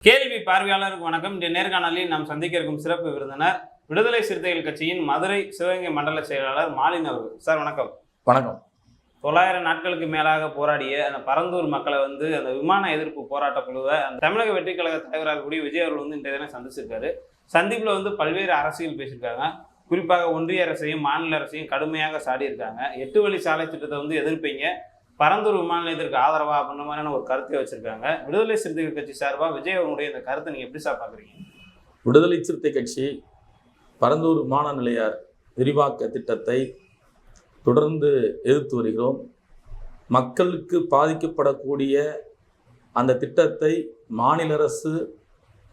கேள்வி பார்வையாளருக்கு வணக்கம். இந்த நேர்காணலில் நாம் சந்திக்க இருக்கும் சிறப்பு விருந்தினர் விடுதலை சிறுத்தைகள் கட்சியின் மதுரை சிவகங்கை மண்டல செயலாளர் மாலின் அவர்கள். சார் வணக்கம். வணக்கம். 900 நாட்களுக்கு மேலாக போராடிய அந்த பரந்தூர் மக்களை அந்த விமான எதிர்ப்பு போராட்ட குழுவை அந்த தமிழக வெற்றி கழக தலைவராக கூடிய விஜய் அவர்கள் இன்றைய தினம் சந்திச்சிருக்காரு. சந்திப்பில் பல்வேறு அரசியல் பேசியிருக்காங்க. குறிப்பாக ஒன்றிய அரசையும் மாநில அரசையும் கடுமையாக சாடி இருக்காங்க. 8 வழி சாலை திட்டத்தை எதிர்ப்பீங்க, பரந்தூர் விமான நிலையத்திற்கு ஆதரவா அப்படின்ற மாதிரியான ஒரு கருத்தை வச்சிருக்காங்க. விடுதலை சிறுத்தைகள் கட்சி சார்பா விஜய் அவருடைய இந்த கருத்தை நீங்க எப்படி சார் பாக்குறீங்க? விடுதலை சிறுத்தை கட்சி பரந்தூர் விமான நிலைய விரிவாக்க திட்டத்தை தொடர்ந்து எதிர்த்து வருகிறோம். மக்களுக்கு பாதிக்கப்படக்கூடிய அந்த திட்டத்தை மாநில அரசு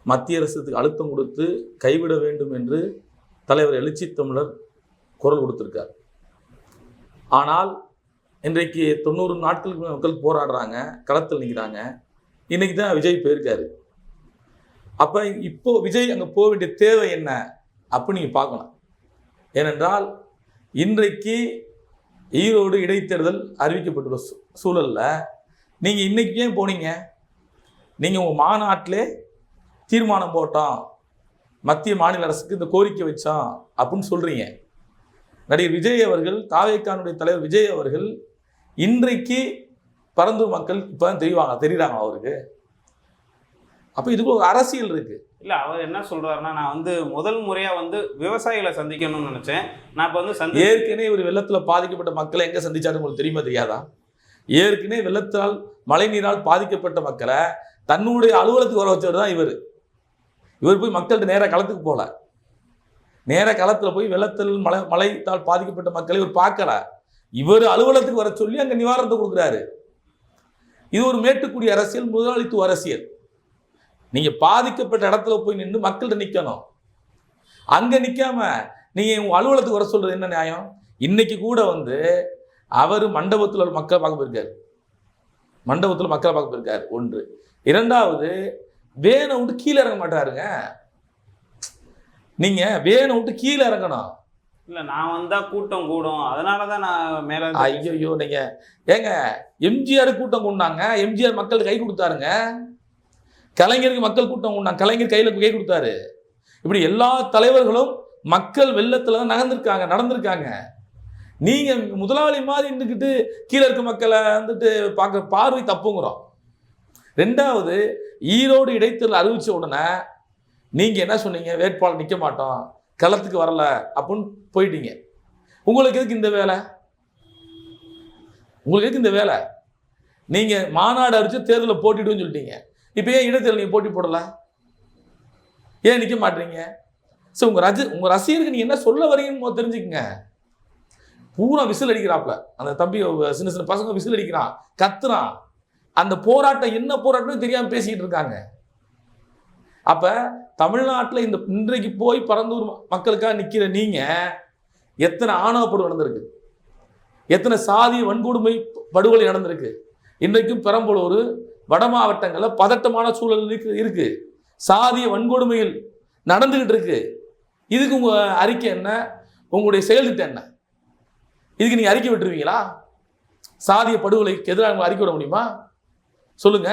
மத்திய அரசுக்கு அழுத்தம் கொடுத்து கைவிட வேண்டும் என்று தலைவர் எழுச்சி தமிழர் குரல் கொடுத்திருக்கார். ஆனால் இன்றைக்கு 90 நாட்களுக்கு மக்கள் போராடுறாங்க, களத்தில் நிற்கிறாங்க. இன்னைக்கு தான் விஜய் போயிருக்காரு. அப்போ இப்போ விஜய் அங்கே போக வேண்டிய தேவை என்ன அப்படி நீங்கள் பார்க்கணும். ஏனென்றால் இன்றைக்கு ஈரோடு இடைத்தேர்தல் அறிவிக்கப்பட்டுள்ள சூழலில் நீங்கள் இன்றைக்கி ஏன் போனீங்க? நீங்கள் உங்கள் மாநாட்டிலே தீர்மானம் போட்டோம், மத்திய மாநில அரசுக்கு இந்த கோரிக்கை வச்சோம் அப்படின்னு சொல்கிறீங்க. நடிகர் விஜய் அவர்கள், தாவேக்கானுடைய தலைவர் விஜய் அவர்கள் இன்றைக்கு பரந்தூர் மக்கள் இப்போ தெரியுறாங்க அவருக்கு. அப்போ இதுக்கு ஒரு அரசியல் இருக்கு. இல்லை, அவர் என்ன சொல்றாருன்னா, நான் முதல் முறையாக விவசாயிகளை சந்திக்கணும்னு நினைச்சேன். நான் இப்போ ஏற்கனவே ஒரு வெள்ளத்தில் பாதிக்கப்பட்ட மக்களை எங்கே சந்திச்சாரு உங்களுக்கு தெரியுமா தெரியாதா? ஏற்கனவே வெள்ளத்தால் மழை நீரால் பாதிக்கப்பட்ட மக்களை தன்னுடைய அலுவலகத்துக்கு வர வச்சவர் தான் இவர். போய் மக்கள்கிட்ட நேராக களத்துக்கு போகல. நேராக களத்தில் போய் வெள்ளத்தில் மழைத்தால் பாதிக்கப்பட்ட மக்களை இவர் பார்க்கல. இவர் அலுவலகத்துக்கு வர சொல்லி அங்கே நிவாரணத்தை கொடுக்குறாரு. இது ஒரு மேட்டுக்குடி அரசியல், முதலாளித்துவ அரசியல். நீங்கள் பாதிக்கப்பட்ட இடத்துல போய் நின்று மக்கள்கிட்ட நிற்கணும். அங்கே நிற்காம நீங்கள் உங்கள் அலுவலகத்துக்கு வர சொல்கிறது என்ன நியாயம்? இன்னைக்கு கூட அவர் மண்டபத்தில் மக்களை பார்க்க போயிருக்காரு. மண்டபத்தில் மக்களை பார்க்க போயிருக்காரு. ஒன்று. இரண்டாவது, வேனை விட்டு கீழே இறங்க மாட்டாருங்க. நீங்கள் வேனை விட்டு கீழே இறங்கணும். இல்லை, நான் வந்தால் கூட்டம் கூடும், அதனால தான் நான் மேலே. ஐயோ, நீங்கள் ஏங்க எம்ஜிஆர் கூட்டம் கூண்டாங்க, எம்ஜிஆர் மக்கள் கை கொடுத்தாருங்க. கலைஞருக்கு மக்கள் கூட்டம் கூண்டாங்க, கலைஞர் கையில் கை கொடுத்தாரு. இப்படி எல்லா தலைவர்களும் மக்கள் வெள்ளத்தில் தான் நடந்திருக்காங்க. நீங்கள் முதலாளி மாதிரி இருந்துக்கிட்டு கீழே இருக்க மக்களை பார்க்க பார்வை தப்புங்கிறோம். ரெண்டாவது, ஈரோடு இடைத்தேர்தல் அறிவிச்ச உடனே நீங்கள் என்ன சொன்னீங்க? வேட்பாளர் நிற்க மாட்டோம், களத்துக்கு வரல அப்படின்னு போயிட்டீங்க. உங்களுக்கு எதுக்கு இந்த வேலை? நீங்கள் மாநாடு அறிவிச்சு தேர்தலில் போட்டிடுன்னு சொல்லிட்டீங்க. இப்போ ஏன் இடைத்தேர்தல் நீங்கள் போட்டி போடல? ஏன் நிற்க மாட்டீங்க? ஸோ உங்கள் ரசிகருக்கு நீங்கள் என்ன சொல்ல வரீங்கன்னு தெரிஞ்சுக்கங்க. பூரா விசில் அடிக்கிறாப்புல அந்த தம்பி, சின்ன சின்ன பசங்க விசில் அடிக்கிறான், கத்துறான். அந்த போராட்டம் என்ன போராட்டம் தெரியாமல் பேசிக்கிட்டு இருக்காங்க. அப்போ தமிழ்நாட்டில் இன்றைக்கு போய் பரந்தூர் மக்களுக்காக நிற்கிற நீங்கள் எத்தனை ஆணவப்படுகொலை நடந்திருக்கு, எத்தனை சாதிய வன்கொடுமை படுகொலை நடந்திருக்கு. இன்றைக்கும் பெரம்பலூர் வட மாவட்டங்களில் பதட்டமான சூழல் இருக்கு. சாதிய வன்கொடுமைகள் நடந்துகிட்டு இருக்கு. இதுக்கு உங்கள் அறிக்கை என்ன? உங்களுடைய செயல்திட்டம் என்ன? இதுக்கு நீங்கள் அறிக்கை விட்டுருவீங்களா? சாதிய படுகொலைக்கு எதிராக உங்களை அறிக்கை விட முடியுமா? சொல்லுங்க.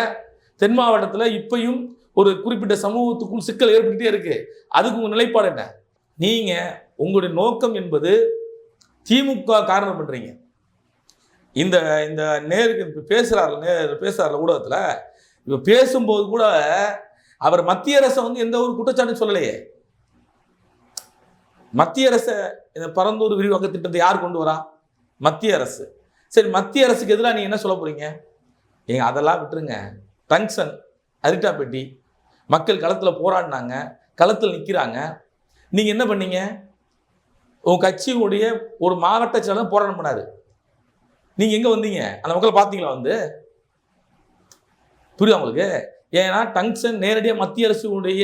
தென் மாவட்டத்தில் இப்பயும் ஒரு குறிப்பிட்ட சமூகத்துக்குள் சிக்கல் ஏற்பட்டுட்டே இருக்கு. அதுக்கு உங்க நிலைப்பாடு என்ன? நீங்க உங்களுடைய நோக்கம் என்பது திமுக காரணம் பண்றீங்க. இந்த இந்த நேருக்கு பேசுறாரு ஊடகத்தில். இப்போ பேசும்போது கூட அவர் மத்திய அரசை எந்த ஒரு குற்றச்சாட்டும் சொல்லலையே. மத்திய அரசை இந்த பரந்தூர் விரிவாக்க திட்டத்தை யார் கொண்டு வரா? மத்திய அரசு. சரி, மத்திய அரசுக்கு எதிராக நீங்க என்ன சொல்ல போறீங்க? அதெல்லாம் விட்டுருங்க. டங்ஷன், அரிட்டாப்பட்டி மக்கள் களத்தில் போராடினாங்க, களத்தில் நிற்கிறாங்க. நீங்கள் என்ன பண்ணீங்க? உங்கள் கட்சியுடைய ஒரு மாவட்ட செயலர் போராட்டம் பண்ணாரு. நீங்கள் எங்கே வந்தீங்க? அந்த மக்களை பார்த்தீங்களா? புரியுதா உங்களுக்கு? ஏன்னா டங்ஷன் நேரடியாக மத்திய அரசுடைய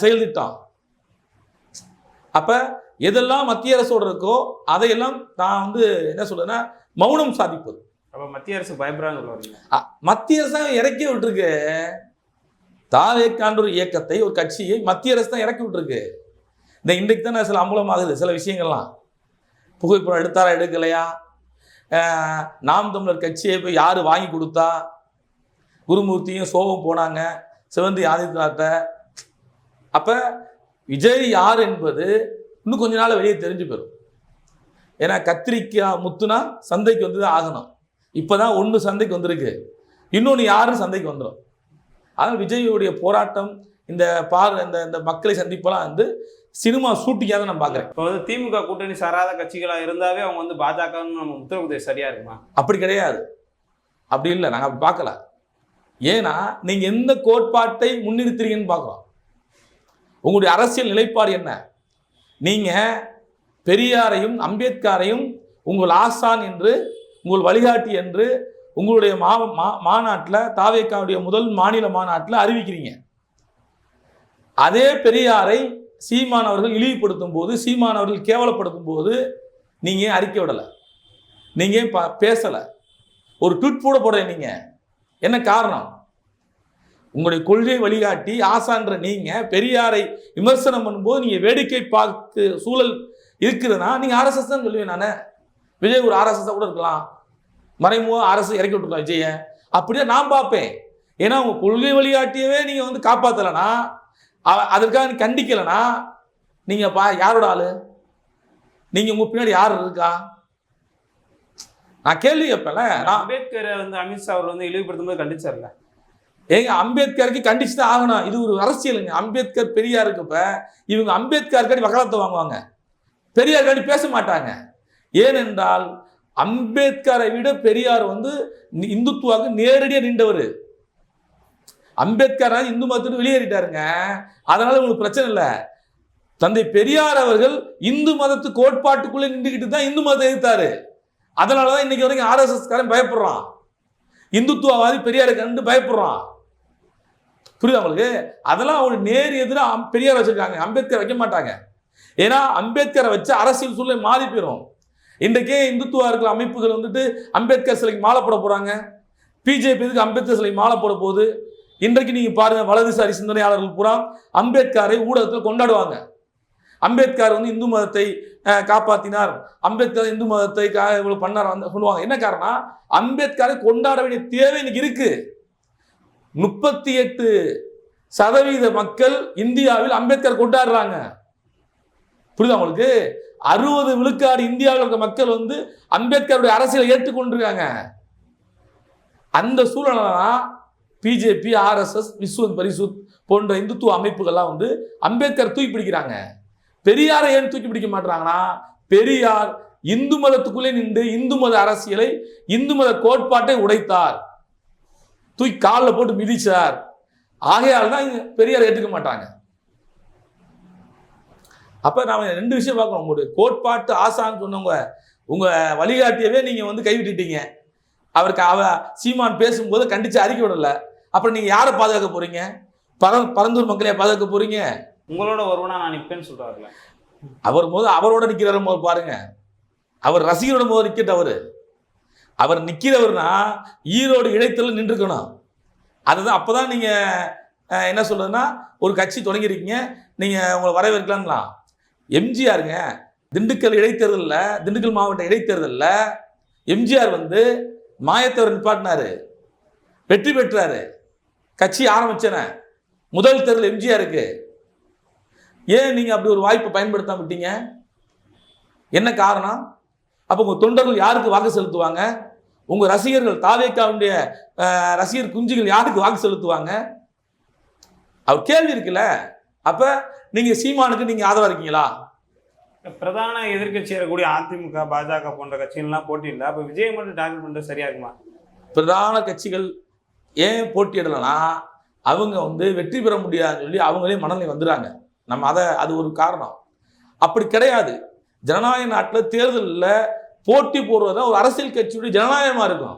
செயல் திட்டம். அப்போ எதெல்லாம் மத்திய அரசோடு இருக்கோ அதையெல்லாம் நான் என்ன சொல்றேன்னா மௌனம் சாதிப்பது. அப்போ மத்திய அரசு பயப்படுறாங்க. மத்திய அரசு இறக்கி விட்டுருக்கு. தாவேக்கான ஒரு இயக்கத்தை, ஒரு கட்சியை மத்திய அரசு தான் இறக்கி விட்டுருக்கு. இன்றைக்கு தானே சில அம்பலமாகுது சில விஷயங்கள்லாம். புகைப்படம் எடுத்தாரா எடுக்கலையா, நாம் தமிழர் கட்சியை போய் யார் வாங்கி கொடுத்தா, குருமூர்த்தியும் சோவும் போனாங்க, சிவந்தி ஆதித்யநாத்தை. அப்போ விஜய் யார் என்பது இன்னும் கொஞ்ச நாள் வெளியே தெரிஞ்சு போயிடும். ஏன்னா கத்திரிக்காய் முத்துனா சந்தைக்கு வந்து தான் ஆகணும். இப்போ தான் ஒன்று சந்தைக்கு வந்திருக்கு, இன்னொன்று யாருன்னு சந்தைக்கு வந்துடும். அதனால் விஜயுடைய போராட்டம் இந்த இந்த மக்களை சந்திப்பெல்லாம் வந்து சினிமா ஷூட்டிங்காக நான் பார்க்குறேன். இப்போ வந்து திமுக கூட்டணி சாராத கட்சிகளாக இருந்தாவே அவங்க வந்து பாஜகன்னு நம்ம உத்தரவுதேசம் சரியா இருக்குமா? அப்படி கிடையாது, அப்படி இல்லை, நாங்கள் அப்படி பார்க்கல. ஏன்னா நீங்கள் எந்த கோட்பாட்டை முன்னிறுத்துறீங்கன்னு பார்க்குறோம். உங்களுடைய அரசியல் நிலைப்பாடு என்ன? நீங்கள் பெரியாரையும் அம்பேத்கரையும் உங்கள் ஆசான் என்று, உங்கள் வழிகாட்டி என்று உங்களுடைய மாநாட்டில் தாவேக்காவுடைய முதல் மாநில மாநாட்டில் அறிவிக்கிறீங்க. அதே பெரியாரை சீமான் அவர்கள் இழிவுபடுத்தும் போது, சீமான் அவர்கள் கேவலப்படுத்தும் போது நீங்கள் அறிக்கை விடலை, நீங்கள் பேசலை, ஒரு ட்வீட் கூட போடலை. நீங்கள் என்ன காரணம்? உங்களுடைய கொள்கை வழிகாட்டி ஆசான்ற நீங்கள் பெரியாரை விமர்சனம் பண்ணும்போது நீங்கள் வேடிக்கை பார்த்து சூழல் இருக்குதுன்னா நீங்கள் ஆர்எஸ்எஸ் தான் சொல்லுவேன். நான் விஜய் ஒரு ஆர்எஸ்எஸ் கூட இருக்கலாம், மறைமுக அரசு இறக்கி விட்டுருக்கலாம் விஜய, அப்படியே நான் பார்ப்பேன். ஏன்னா உங்கள் கொள்கை வழிகாட்டியவே நீங்கள் வந்து காப்பாற்றலைன்னா, அதற்காக நீ கண்டிக்கலைன்னா நீங்கள் யாரோட ஆளு? நீங்கள் உங்கள் பின்னாடி யார் இருக்கா? நான் கேள்வி கேட்பேன்ல. நான் அம்பேத்கரை வந்து அமித்ஷா அவர் வந்து இழிவுபடுத்தும் போது கண்டிச்சார்ல. ஏங்க அம்பேத்கருக்கு கண்டிச்சு தான் ஆகணும். இது ஒரு அரசியலுங்க. அம்பேத்கர் பெரியாருக்கு இப்ப இவங்க அம்பேத்கருக்காடி வக்காலத்தை வாங்குவாங்க, பெரியாருக்காடி பேச மாட்டாங்க. ஏனென்றால் அம்பேத்கரை விட பெரியார் வந்து இந்துத்துவாக்கு நேரடியாக நின்றவர். அம்பேத்கர் இந்து மதத்தை வெளியேறிட்டாருங்க, அதனால உங்களுக்கு பிரச்சனை இல்லை. தந்தை பெரியார் அவர்கள் இந்து மதத்து கோட்பாட்டுக்குள்ளே நின்றுக்கிட்டு தான் இந்து மதத்தை எதிர்த்தாரு. அதனாலதான் இன்னைக்கு வரைக்கும் ஆர்எஸ்எஸ் காரன் பயப்படுறான், இந்துத்துவவாதி பெரியாரை கண்டு பயப்படுறான். புரியுது உங்களுக்கு? அதெல்லாம் அவங்க நேர் எதிராக பெரியார் வச்சிருக்காங்க, அம்பேத்கர் வைக்க மாட்டாங்க. ஏன்னா அம்பேத்கரை வச்சு அரசியல் சூழ்நிலை மாறி போயிடும். இன்றைக்கே இந்துத்துவா இருக்கிற அமைப்புகள் வந்துட்டு அம்பேத்கர் சிலைக்கு மாலை போட போறாங்க. பிஜேபி இதுக்கு அம்பேத்கர் சிலைக்கு மாலை போட போகுது. இன்றைக்கு நீங்க பாருங்க, வலதுசாரி சிந்தனையாளர்கள் பூரா அம்பேத்கரை ஊடகத்தில் கொண்டாடுவாங்க. அம்பேத்கர் வந்து இந்து மதத்தை காப்பாற்றினார், அம்பேத்கர் இந்து மதத்தை இவ்வளவு பண்ணார் சொல்லுவாங்க. என்ன காரணம்? அம்பேத்கரை கொண்டாட வேண்டிய தேவை இன்னைக்கு இருக்கு. 38% மக்கள் இந்தியாவில் அம்பேத்கர் கொண்டாடுறாங்க. புரியுதா உங்களுக்கு? 60 விழுக்காடு இந்தியாவில் இருக்க மக்கள் வந்து அம்பேத்கருடைய அரசியலை ஏற்றுக்கொண்டிருக்காங்க. அந்த சூழலை தான் பிஜேபி, ஆர்எஸ்எஸ், விஸ்வ பரிசுத் போன்ற இந்துத்துவ அமைப்புகள்லாம் வந்து அம்பேத்கர் தூக்கி பிடிக்கிறாங்க. பெரியாரை ஏன் தூக்கி பிடிக்க மாட்டாங்கன்னா, பெரியார் இந்து மதத்துக்குள்ளே நின்று இந்து மத அரசியலை, இந்து மத கோட்பாட்டை உடைத்தார், தூக்கி காலில் போட்டு மிதிச்சார். ஆகையால் தான் பெரியார் ஏற்றுக்க மாட்டாங்க. அப்ப நாம 2 விஷயம் பார்க்கணும். உங்களுடைய கோட்பாட்டு ஆசான்னு சொன்னவங்க உங்க வழிகாட்டியவே நீங்க வந்து கைவிட்டுட்டீங்க. அவருக்கு சீமான் பேசும்போது கண்டிச்சு அறிக்கை விடல. அப்புறம் நீங்க யாரை பாதுகாக்க போறீங்க? பரந்தூர் மக்களையா பாதுகாக்க போறீங்க? உங்களோட ஒருவனா நான் நிற்பேன்னு சொல்றாருல. அவரோட நிக்கிறவர போது பாருங்க, அவர் ரசிகரோட போது நிக்கிட்ட அவர் நிக்கிறவர்னா ஈரோடு இடைத்தல நின்றுக்கணும். அதுதான். அப்பதான் நீங்க என்ன சொல்றதுன்னா, ஒரு கட்சி தொடங்கிருக்கீங்க, நீங்க உங்களை வரவேற்கலாம். எம்ஜிஆருங்க திண்டுக்கல் இடைத்தேர்தலில், திண்டுக்கல் மாவட்ட இடைத்தேர்தலில் எம்ஜிஆர் வந்து மாயத்தவர் நிப்பாட்டினாரு, வெற்றி பெற்றாரு, கட்சி ஆரம்பிச்சன. முதல் தேர்தல் எம்ஜிஆருக்கு. ஏன் நீங்க அப்படி ஒரு வாய்ப்பை பயன்படுத்தாம விட்டீங்க? என்ன காரணம்? அப்ப உங்க தொண்டர்கள் யாருக்கு வாக்கு செலுத்துவாங்க? உங்க ரசிகர்கள், தாவேக்காவுடைய ரசிகர் குஞ்சுகள் யாருக்கு வாக்கு செலுத்துவாங்க? அவர் கேள்வி இருக்குல்ல. அப்ப நீங்க சீமானுக்கு நீங்க ஆதரவா இருக்கீங்களா? பிரதான எதிர்கட்சி இருக்கக்கூடிய அதிமுக, பாஜக போன்ற கட்சிகள்லாம் போட்டியிடல. அப்ப விஜய் மட்டும் டார்கெட் பண்றது சரியா இருக்குமா? பிரதான கட்சிகள் ஏன் போட்டியிடலைன்னா, அவங்க வந்து வெற்றி பெற முடியாதுன்னு சொல்லி அவங்களே மனநிலை வந்துடுறாங்க. நம்ம அது ஒரு காரணம். அப்படி கிடையாது. ஜனநாயக நாட்டில் தேர்தலில் போட்டி போடுறதா ஒரு அரசியல் கட்சியுடைய ஜனநாயகமா இருக்கும்.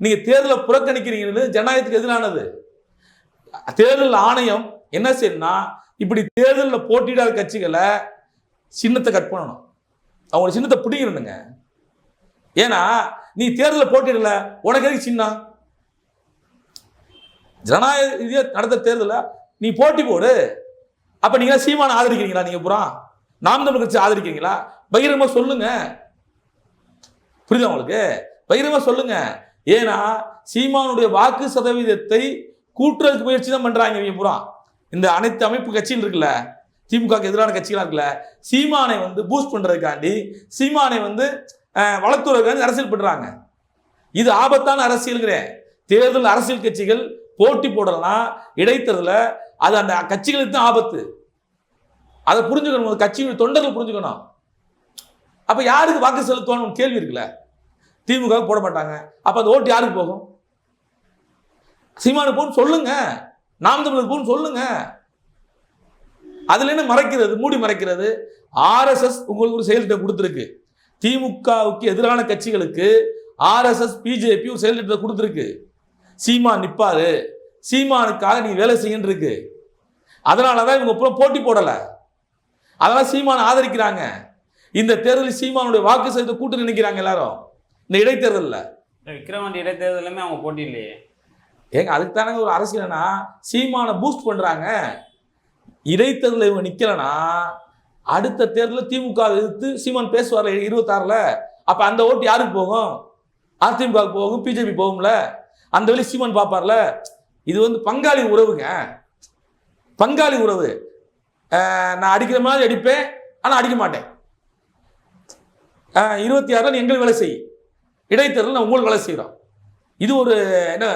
நீங்க தேர்தலை புறக்கணிக்கிறீங்கிறது ஜனநாயகத்துக்கு எதிரானது. தேர்தல் ஆணையம் என்ன செய்யணும்னா, இப்படி தேர்தலில் போட்டியிடாத கட்சிகளை சின்னத்தை கட் பண்ணணும், அவங்களோட சின்னத்தை பிடிக்கணுங்க. ஏன்னா நீ தேர்தலில் போட்டியிடல, உனக்கு எதுக்கு சின்னம்? ஜனநாயக ரீதியாக நடந்த தேர்தலில் நீ போட்டி போடு. அப்ப நீங்க சீமானை ஆதரிக்கிறீங்களா? நீங்க புறா நாம் தமிழ் கட்சி ஆதரிக்கிறீங்களா? பகிரங்கமா சொல்லுங்க. புரியுதா உங்களுக்கு? பகிரங்கமா சொல்லுங்க. ஏன்னா சீமானுடைய வாக்கு சதவீதத்தை கூட்டுறதுக்கு முயற்சி தான் பண்றாங்க இவங்க பூரா. இந்த அனைத்து அமைப்பு கட்சிகள் இருக்குல்ல, திமுகவுக்கு எதிரான கட்சிகளா இருக்குல்ல, சீமானை வந்து பூஸ்ட் பண்றதுக்காண்டி, சீமானை வந்து வளர்த்துறதுக்காண்டி அரசியல் பண்றாங்க. இது ஆபத்தான அரசியல்கிறேன். தேர்தல் அரசியல் கட்சிகள் போட்டி போடலாம், இடைத்தேர்தல அது அந்த கட்சிகளுக்கு தான் ஆபத்து. அதை புரிஞ்சுக்கணும், கட்சியுடைய தொண்டர்கள் புரிஞ்சுக்கணும். அப்ப யாருக்கு வாக்கு செலுத்துவான்னு கேள்வி இருக்குல்ல. திமுக போட மாட்டாங்க, அப்ப அந்த ஓட்டு யாருக்கு போகும்? சீமானு போன்னு சொல்லுங்க, நாம் தமிழர் போன்னு சொல்லுங்க. அதுல என்ன மறைக்கிறது, மூடி மறைக்கிறது? RSS உங்களுக்கு ஒரு செயல் திட்டம் கொடுத்துருக்கு. திமுகவுக்கு எதிரான கட்சிகளுக்கு RSS பிஜேபி ஒரு செயல் திட்டத்தை கொடுத்துருக்கு. சீமான் நிப்பாரு, சீமானுக்காக நீ வேலை செய்யன்னு இருக்கு. அதனாலதான் இவங்க போட்டி போடல, அதனால சீமானை ஆதரிக்கிறாங்க. இந்த தேர்தலில் சீமானுடைய வாக்கு சதவீதத்தை கூட்டு நினைக்கிறாங்க எல்லாரும். இந்த இடைத்தேர்தலில் விக்கிரவாண்டி இடைத்தேர்தலுமே அவங்க போட்டி இல்லையே. ஏங்க அதுக்கு தானே ஒரு அரசியல்னா சீமானை பூஸ்ட் பண்றாங்க. இடைத்தேர்தலில் இவங்க நிக்கலனா அடுத்த தேர்தலில் திமுக எதிர்த்து சீமான் பேசுவார் 26ல். அப்ப அந்த ஓட்டு யாருக்கு போகும்? அதிமுக போகும், பிஜேபி போகும்ல. அந்த வழி சீமான் பார்ப்பார்ல. இது வந்து பங்காளி உறவுங்க, பங்காளி உறவு. நான் அடிக்கிற மாதிரி அடிப்பேன், ஆனா அடிக்க மாட்டேன். 26ல் எங்கள் வேலை செய், இடைத்தேர்தல் நான் உங்களுக்கு வேலை செய்கிறோம். இது ஒரு என்ன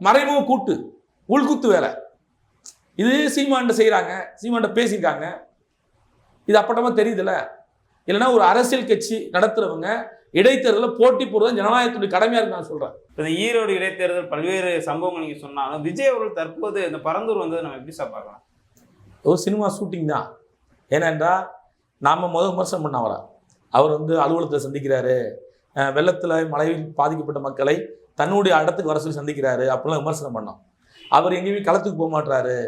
மறைமுக கூட்டு, உள்குத்து வேலை. இது சீமான்ட்ட செய்கிறாங்க, சீமான்ட்ட பேசியிருக்காங்க. இது அப்பட்டமா தெரியுதுல்ல. இல்லைன்னா ஒரு அரசியல் கட்சி நடத்துறவங்க இடைத்தேர்தலில் போட்டி போடுறது ஜனநாயகத்துடைய கடமையா இருக்கு நான் சொல்றேன். இந்த ஈரோடு இடைத்தேர்தல் பல்வேறு சம்பவங்கள் நீங்க சொன்னாலும் விஜய் அவர்கள் தற்போது இந்த பரந்தூர் வந்தது நம்ம எப்படி சார் பார்க்கலாம்? ஒரு சினிமா ஷூட்டிங் தான். ஏனென்றா நாம விமர்சனம் பண்ண அவர் வந்து அலுவலகத்தில் சந்திக்கிறாரு, வெள்ளத்தில் மழையில் பாதிக்கப்பட்ட மக்களை தன்னுடைய இடத்துக்கு வர சொல்லி சந்திக்கிறாரு, அப்படிலாம் விமர்சனம் பண்ணோம். அவர் எங்கேயுமே களத்துக்கு போக மாட்டாரு,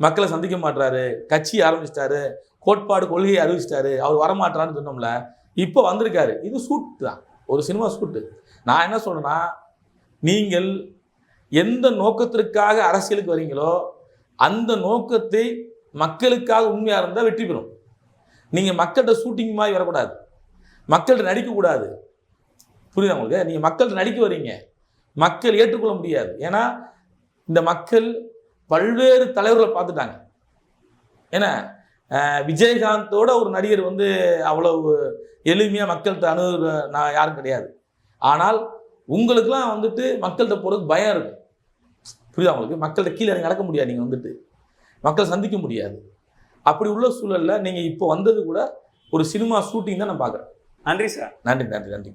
மக்களை சந்திக்க மாட்டாரு, கட்சி ஆரம்பிச்சிட்டாரு, கோட்பாடு கொள்கையை அறிவிச்சிட்டாரு, அவர் வரமாட்டாருன்னு சொன்னோம்ல. இப்போ வந்திருக்காரு. இது ஷூட் தான், ஒரு சினிமா ஷூட்டு. நான் என்ன சொல்றேன்னா, நீங்கள் எந்த நோக்கத்திற்காக அரசியலுக்கு வரீங்களோ அந்த நோக்கத்தை மக்களுக்காக உண்மையாக இருந்தால் வெற்றி பெறும். நீங்கள் மக்கள்கிட்ட ஷூட்டிங் மாதிரி வரக்கூடாது, மக்கள்கிட்ட நடிக்கக்கூடாது. புரியுதா உங்களுக்கு? நீங்கள் மக்கள்கிட்ட நடிக்க வரீங்க, மக்கள் ஏற்றுக்கொள்ள முடியாது. ஏன்னா இந்த மக்கள் பல்வேறு தலைவர்களை பார்த்துட்டாங்க. ஏன்னா விஜயகாந்தோட ஒரு நடிகர் வந்து அவ்வளவு எளிமையாக மக்கள்கிட்ட நான் யாரும் கிடையாது. ஆனால் உங்களுக்குலாம் வந்துட்டு மக்கள்கிட்ட போகிறதுக்கு பயம் இருக்கும். புரியுதா உங்களுக்கு? மக்கள்கிட்ட கீழே நடக்க முடியாது, நீங்கள் வந்துட்டு மக்களை சந்திக்க முடியாது. அப்படி உள்ள சூழலில் நீங்கள் இப்போ வந்தது கூட ஒரு சினிமா ஷூட்டிங் தான் நான் பார்க்குறேன். நன்றி சார். நன்றி நன்றி நன்றி.